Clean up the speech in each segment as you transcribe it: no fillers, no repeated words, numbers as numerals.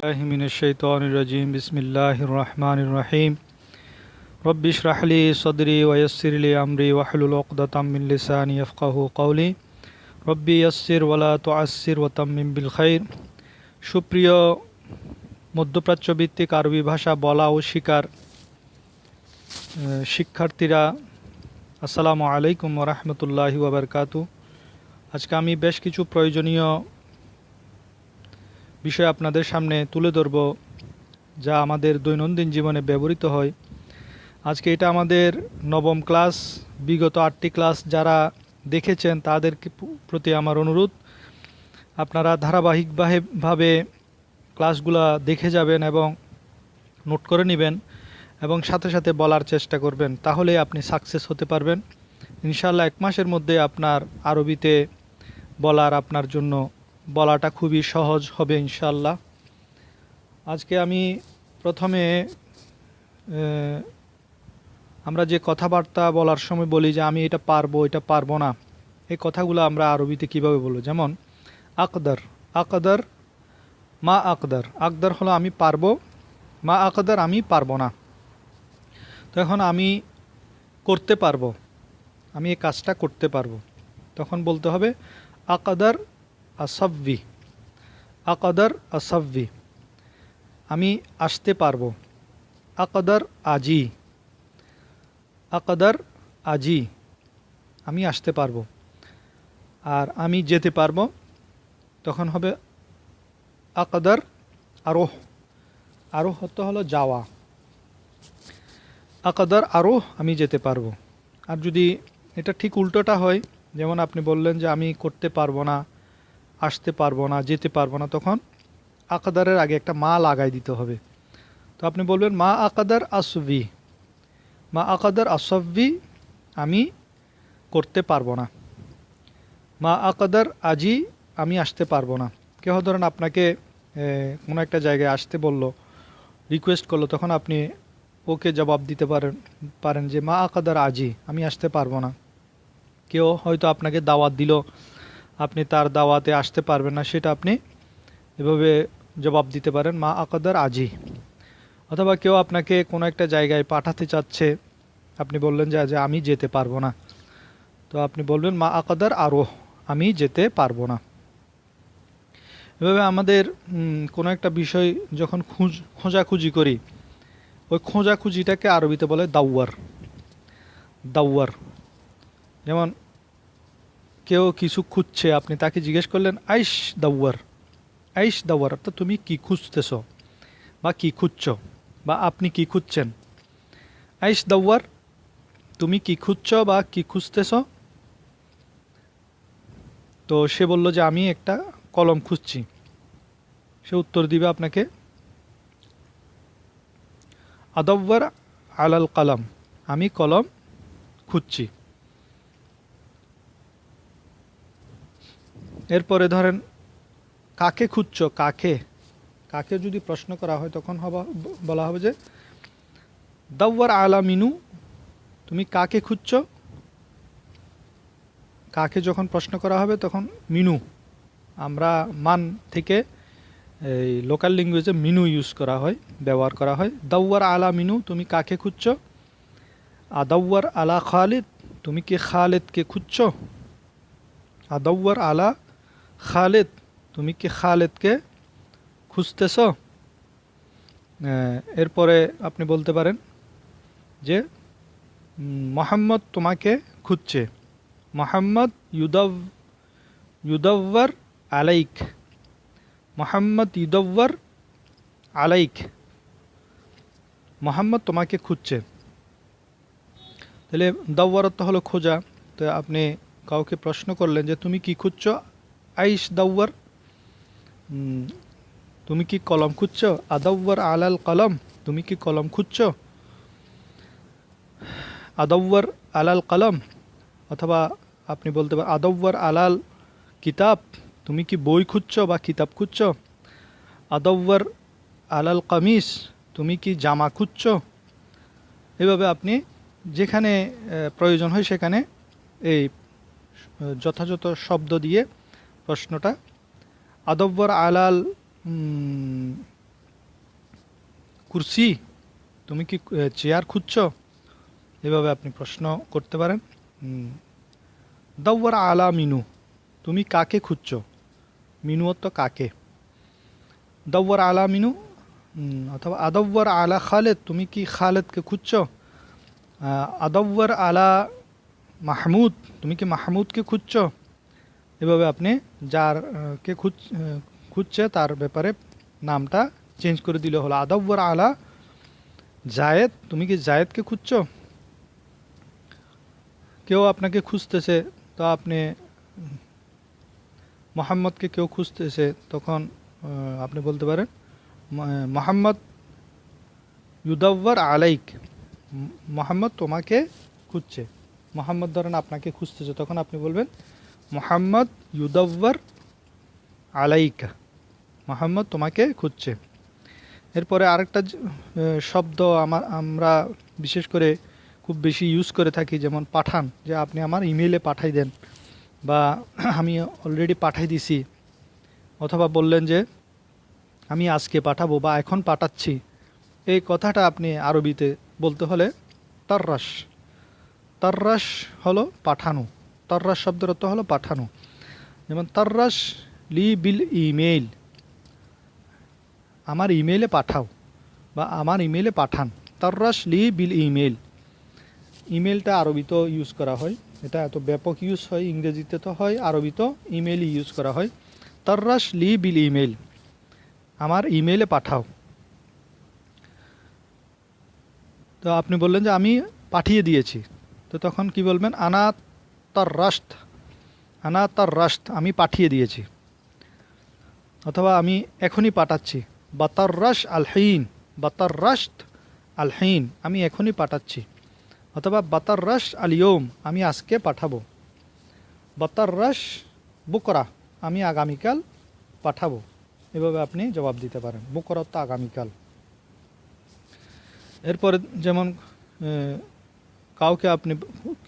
الله من الشيطان الرجيم بسم الله الرحمن الرحيم رب اشرح لي صدري ويسر لي أمري واحلل عقدة من لساني يفقهوا قولي ربي يسر ولا تعسر وتمم بالخير সুপ্রিয় মধ্যপ্রাচ্য ভিত্তিক আরবি ভাষা বলা ও শিকার শিক্ষার্থীরা আসসালামু আলাইকুম ওয়া রাহমাতুল্লাহি ওয়া বারাকাতুহু। আজকে আমি বেশ কিছু প্রয়োজনীয় বিষয় আপনাদের সামনে তুলে ধরব, যা আমাদের দৈনন্দিন জীবনে ব্যবহৃত হয়। আজকে এটা আমাদের নবম ক্লাস। বিগত 8টি ক্লাস যারা দেখেছেন তাদের প্রতি আমার অনুরোধ, আপনারা ধারাবাহিকভাবে ক্লাসগুলো দেখে যাবেন এবং নোট করে নেবেন এবং সাথে সাথে বলার চেষ্টা করবেন, তাহলে আপনি সাকসেস হতে পারবেন ইনশাআল্লাহ। 1 মাসের মধ্যে আপনার আরবিতে আপনার জন্য বলাটা খুবই সহজ হবে ইনশাআল্লাহ। আজকে আমি প্রথমে আমরা যে কথাবার্তা বলার সময় বলি যে আমি এটা পারবো না, এই কথাগুলো আমরা আরবিতে কিভাবে বলবো। যেমন আকদার, মা আকদার হলো আমি পারবো, মা আকদার আমি পারবো না। তো এখন আমি করতে পারবো, আমি এই কাজটা করতে পারবো, তখন বলতে হবে আকদার আসাব্বি। আমি আসতে পারবো, আকদার আজি, আমি আসতে পারবো। আর আমি যেতে পারবো, তখন হবে আকদার আরোহ হতে হলো যাওয়া, আকদার আরোহ আমি যেতে পারবো। আর যদি এটা ঠিক উল্টোটা হয়, যেমন আপনি বললেন যে আমি করতে পারবো না, আসতে পারবো না, যেতে পারবো না, তখন আকদারের আগে একটা মা লাগাই দিতে হবে। তো আপনি বলবেন মা আকদার আসব্বি, আমি করতে পারবো না। মা আকদার আজি, আমি আসতে পারবো না। কেউ ধরেন আপনাকে কোনো একটা জায়গায় আসতে বলল, রিকোয়েস্ট করলো, তখন আপনি ওকে জবাব দিতে পারেন যে মা আকদার আজি, আমি আসতে পারবো না। কেউ হয়তো আপনাকে দাওয়াত দিল, আপনি তার দাওয়াতে আসতে পারবেন না, সেটা আপনি এভাবে জবাব দিতে পারেন মা আকদার আজি। অথবা কেউ আপনাকে কোনো একটা জায়গায় পাঠাতে চাচ্ছে, আপনি বললেন যে আমি যেতে পারবো না, তো আপনি বলবেন মা আকদার আরোহ, আমি যেতে পারবো না। এভাবে আমাদের কোনো একটা বিষয় যখন খোঁজাখুঁজি করি, ওই খোঁজাখুঁজিটাকে আরবিতে বলে দাওয়ার। যেমন কেউ কিছু খুঁজছে, আপনি তাকে জিজ্ঞেস করলেন আইশ দাওয়ার, অর্থাৎ তুমি কি খুঁজতেছ বা কি খুঁজছ বা আপনি কি খুঁজছেন। আইশ দাওয়ার, তুমি কি খুঁজছ বা কি খুঁজতেছ। তো সে বলল যে আমি একটা কলম খুঁজছি, সে উত্তর দিবে আপনাকে আদাওয়ার আলাল কালাম, আমি কলম খুঁজছি। এরপরে ধরেন কাকে খুঁজছো, কাকে যদি প্রশ্ন করা হয়, তখন বলা হবে যে দাওয়ার আলা মিনু, তুমি কাকে খুঁজছো। কাকে যখন প্রশ্ন করা হবে তখন মিনু, আমরা মান থেকে এই লোকাল ল্যাঙ্গুয়েজে মিনু ব্যবহার করা হয়। দাওয়ার আলা মিনু, তুমি কাকে খুঁজছো। আদাওয়ার আলা খালিদ, তুমি কি খালেদকে খুঁজছো। আদাওয়ার আলা খালেদ, তুমি কি খালেদকে খুঁজতেছ। এরপরে আপনি বলতে পারেন যে মোহাম্মদ তোমাকে খুঁজছে, মোহাম্মদ ইউদাওয়ার আলাইক, মোহাম্মদ ইউদাওয়ার আলাইক, মোহাম্মদ তোমাকে খুঁজছে। তাহলে দাওয়ার অর্থ হলো খোঁজা। তো আপনি কাউকে প্রশ্ন করলেন যে তুমি কি খুঁজছো, আইশ দাওয়ার, তুমি কি কলম খুঁজছো। আদাওয়ার আলাল কলম, তুমি কি কলম খুঁজছো। আদাওয়ার আলাল কলম, অথবা আপনি বলতে পারেন আদাওয়ার আলাল কিতাব, তুমি কি বই খুঁজছো বা কিতাব খুঁজছো। আদাওয়ার আলাল কামিস, তুমি কি জামা খুঁজছো। এভাবে আপনি যেখানে প্রয়োজন হয় সেখানে এই যথাযথ শব্দ দিয়ে প্রশ্নটা আদাওয়ার আলাল কুরসি, তুমি কি চেয়ার খুঁজছো? এভাবে আপনি প্রশ্ন করতে পারেন। দাওয়ার আলা মিনু, তুমি কাকে খুঁজছো? মিনু অর্থ কাকে। দাওয়ার আলা মিনু, অথবা আদাওয়ার আলা খালেদ, তুমি কি খালেদকে খুঁজছো? আদাওয়ার আলা মাহমুদ, তুমি কি মাহমুদকে খুঁজছো? এভাবে আপনি যার কে খুঁজছে তার ব্যাপারে নামটা চেঞ্জ করে দিলে হলো। আদাওয়ার আলা জায়েদ, তুমি কি জায়েদকে খুঁজছো? কেউ আপনাকে খুঁজতেছে, তো আপনি মোহাম্মদকে কেউ খুঁজতেছে, তখন আপনি বলতে পারেন মোহাম্মদ ইউদাব্বার আলাইক, মোহাম্মদ তোমাকে খুঁজছে। মোহাম্মদ ধরেন আপনাকে খুঁজতেছে, তখন আপনি বলবেন মোহাম্মদ ইউদাব্বার আলাইকা, মোহাম্মদ তোমাকে খুঁজছে। এরপরে আরেকটা শব্দ আমরা বিশেষ করে খুব বেশি ইউজ করে থাকি, যেমন পাঠান, যে আপনি আমার ইমেইলে পাঠাই দেন, বা আমি অলরেডি পাঠাই দিছি, অথবা বললেন যে আমি আজকে পাঠাবো বা এখন পাঠাচ্ছি। এই কথাটা আপনি আরবিতে বলতে হলে তাররাস, তাররাস হলো পাঠানো, তাররাস শব্দের অর্থ হলো পাঠানো। যেমন তাররাস লি বিল ইমেইল, আমার ইমেইলে পাঠাও বা আমার ইমেইলে পাঠান। তাররাস লি বিল ইমেইল, ইমেলটা আরবিতেও ইউজ করা হয়, এটা এত ব্যাপক ইউজ হয়, ইংরেজিতে তো হয়, আরবিতেও ইমেইলই ইউজ করা হয়। তাররাস লি বিল ইমেইল, আমার ইমেইলে পাঠাও। তো আপনি বললেন যে আমি পাঠিয়ে দিয়েছি, তো তখন কি বলবেন? আনা তার রাস্ত, আনা তার রাস্ত, আমি পাঠিয়ে দিয়েছি। অথবা আমি এখনই পাঠাচ্ছি, বাতার রাস আলহীন, বাতার রাস্ত আলহীন, আমি এখনই পাঠাচ্ছি। অথবা বাতার রাস আলিয়ম, আমি আজকে পাঠাবো। বাতার রাস বুকরা, আমি আগামীকাল পাঠাবো। এভাবে আপনি জবাব দিতে পারেন, বুকরা তো আগামীকাল। এরপরে যেমন কাউকে আপনি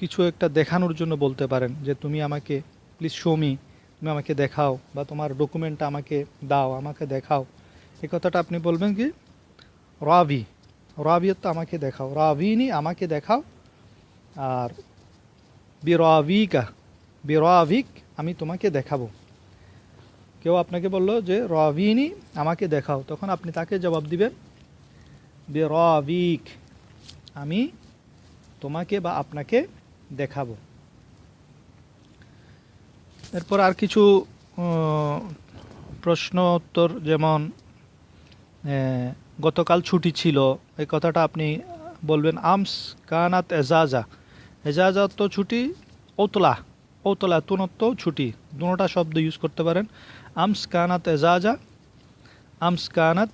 কিছু একটা দেখানোর জন্য বলতে পারেন যে তুমি আমাকে প্লিজ শো মি, তুমি আমাকে দেখাও, বা তোমার ডকুমেন্টটা আমাকে দাও, আমাকে দেখাও। এই কথাটা আপনি বলবেন কি রাবি, রাবিয়ত তো আমাকে দেখাও, রাবিনি আমাকে দেখাও। আর বিরাবিকা, বিরাবিক আমি তোমাকে দেখাবো। কেউ আপনাকে বললো যে রাবিনি আমাকে দেখাও, তখন আপনি তাকে জবাব দিবেন বিরাবিক, আমি তোমাকে বা আপনাকে দেখাবো। এরপর আর কিছু প্রশ্ন উত্তর, যেমন গতকাল ছুটি ছিল, এই কথাটা আপনি বলবেন আমস কানাত এজাজা, এজাজা তো ছুটি, ওতলা, ওতলা তুনত্ব ছুটি, দুটোটা শব্দ ইউজ করতে পারেন। আমস কানাত এজাজা, আমস কানাত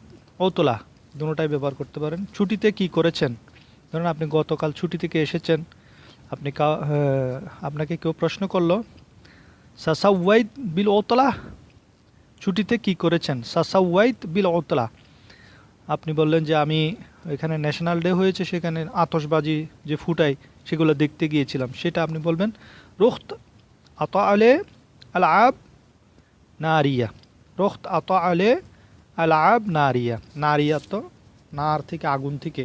ওতলা, দুটোটাই ব্যবহার করতে পারেন। ছুটিতে কি করেছেন, ধরুন আপনি গতকাল ছুটি থেকে এসেছেন, আপনি আপনাকে কেউ প্রশ্ন করলো সাসাওয়াইত বিল ওতলা, ছুটিতে কি করেছেন, সাসাওয়াইত বিল ওতলা। আপনি বললেন যে আমি এখানে ন্যাশনাল ডে হয়েছে, সেখানে আতশবাজি যে ফুটাই সেগুলো দেখতে গিয়েছিলাম, সেটা আপনি বলবেন রুখত আত আলে আল আব নারিয়া, রুখত আত আলে আল আব নারিয়া, নারিয়া তো নার থেকে, আগুন থেকে,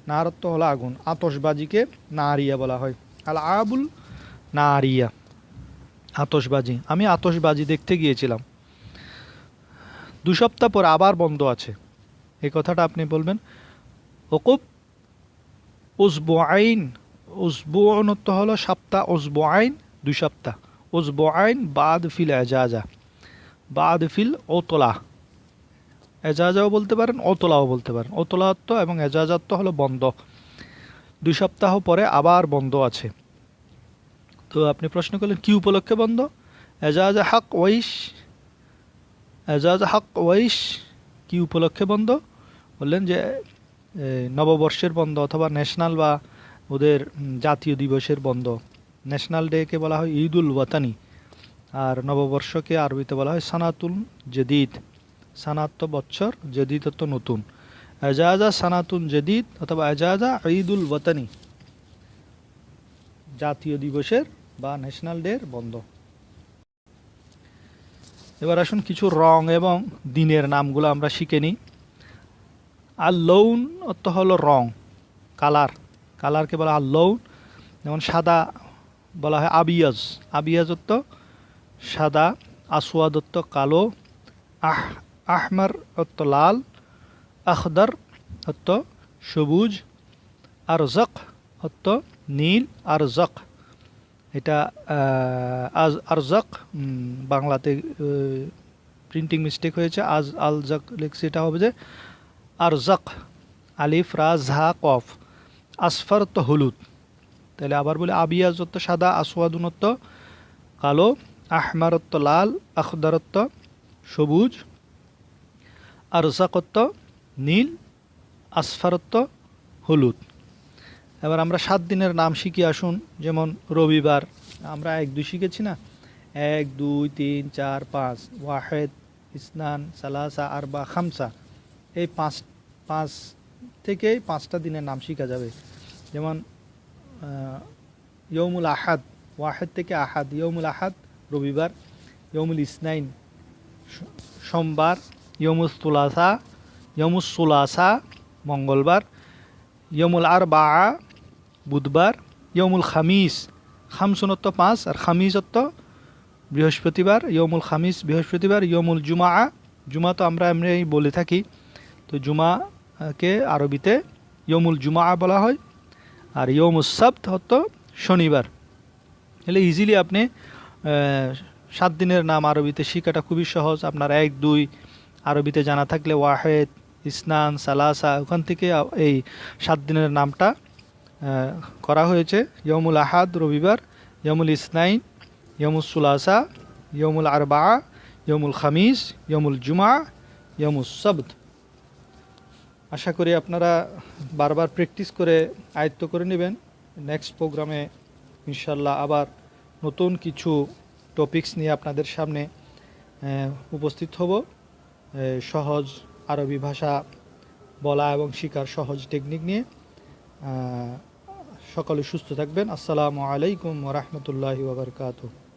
নার তো হলো আগুন, আতশবাজিকে নারিয়া বলা হয়। আল আবুল নারিয়া, আতশবাজি, আমি আতশবাজি দেখতে গিয়েছিলাম। 2 সপ্তাহ পর আবার বন্ধ আছে, এই কথাটা আপনি বলবেন ওকুব উসবুআইন, উসবুআন তো হলো সপ্তাহ, উসবুআইন 2 সপ্তাহ, উসবুআইন বাদ ফিল এজাজা, বাদ ফিল ওতলা, এজাজাও বলতে পারেন, ওতলাও বলতে পারেন। ওতলাত্ব এবং এজাজাত্ব হলো বন্ধ, 2 সপ্তাহ পরে আবার বন্ধ আছে। তো আপনি প্রশ্ন করলেন কি উপলক্ষে বন্ধ, এজাজা হক ওয়াইশ, এজাজা হক ওয়াইশ, কি উপলক্ষে বন্ধ? বললেন যে নববর্ষের বন্ধ, অথবা ন্যাশনাল বা ওদের জাতীয় দিবসের বন্ধ। ন্যাশনাল ডেকে বলা হয় ঈদুল ওয়াতানি, আর নববর্ষকে আরবিতে বলা হয় সানাতুল জদিদ, সানাত বৎসর, জদিদ তো নতুন। এজাজা সানাতুন জদিদ অথবা এজাজা ঈদুল ওয়াতানি, জাতীয় দিবসের বা ন্যাশনাল ডের বন্ধ। এবার আসুন কিছু রং এবং দিনের নামগুলো আমরা শিখে নিই। আল লৌন অর্থ হলো রং, কালার, কালারকে বলা আল লৌন। যেমন সাদা বলা হয় আবিয়াজ, আবিয়াজ অর্থ সাদা, আসওয়াদ অর্থ কালো, আহমার অর্থ লাল, আখদার অর্থ সবুজ, আরজক অর্থ নীল, আরজক এটা আরজক বাংলাতে প্রিন্টিং মিস্টেক হয়েছে, আজ আলজক লিখছি, এটা হবে যে আরজক, আলিফ রা ঝা কফ। আসফার অর্থ হলুদ, তাহলে আবার বলে আবিয়াজ অর্থ সাদা, আসওয়াদুন অর্থ কালো, আহমার অর্থ লাল, আখদার অর্থ সবুজ, আরজক অর্থ নীল, আসফার অর্থ হলুদ। এবার আমরা 7 দিনের নাম শিখি আসুন। যেমন রবিবার, আমরা 1 2 শিখেছি না, 1 2 3 4 5, ওয়াহেদ, ইসনান, সালাসা, আরবা, খামসা, এই পাঁচ থেকেই 5টা দিনের নাম শিখা যাবে। যেমন ইয়ৌমুল আহাদ, ওয়াহেদ থেকে আহাদ, ইয়ৌমুল আহাদ রবিবার, ইয়ৌমুল ইসনাইন সোমবার, ইয়ৌমুল তুলাসা, ইয়ৌমুল সুলাসা মঙ্গলবার, ইয়ৌমুল আরবা বুধবার, ইয়ৌমুল খামিস, খামসুন অর্থ 5 আর খামিস অর্থ বৃহস্পতিবার, ইয়ৌমুল খামিস বৃহস্পতিবার, ইয়ৌমুল জুমা, জুমা তো আমরা এমনি বলে থাকি, তো জুমাকে আরবিতে ইয়ৌমুল জুমা বলা হয়। আর ইয়ৌমুস সাবত হতো শনিবার। তাহলে ইজিলি আপনি 7 দিনের নাম আরবিতে শিখাটা খুবই সহজ। আপনার 1 2 আরবিতে জানা থাকলে ওয়াহেদ, ইসনান, সালাসা, ওখান থেকে এই 7 দিনের নামটা করা হয়েছে। ইয়ৌমুল আহাদ রবিবার, ইয়ৌমুল ইসনাইন, ইয়ৌমুল সুলাসা, ইয়ৌমুল আরবা, ইয়ৌমুল খামিস, ইয়ৌমুল জুমা, ইয়ৌমুস সাবত। আশা করি আপনারা বারবার প্র্যাকটিস করে আয়ত্ত করে নেবেন। নেক্সট প্রোগ্রামে ইনশাল্লাহ আবার নতুন কিছু টপিকস নিয়ে আপনাদের সামনে উপস্থিত হব। সহজ আরবি ভাষা বলা এবং শেখার সহজ টেকনিক নিয়ে। সকলে সুস্থ থাকবেন। আসসালামু আলাইকুম ওয়া রাহমাতুল্লাহি ওয়া বারাকাতুহু।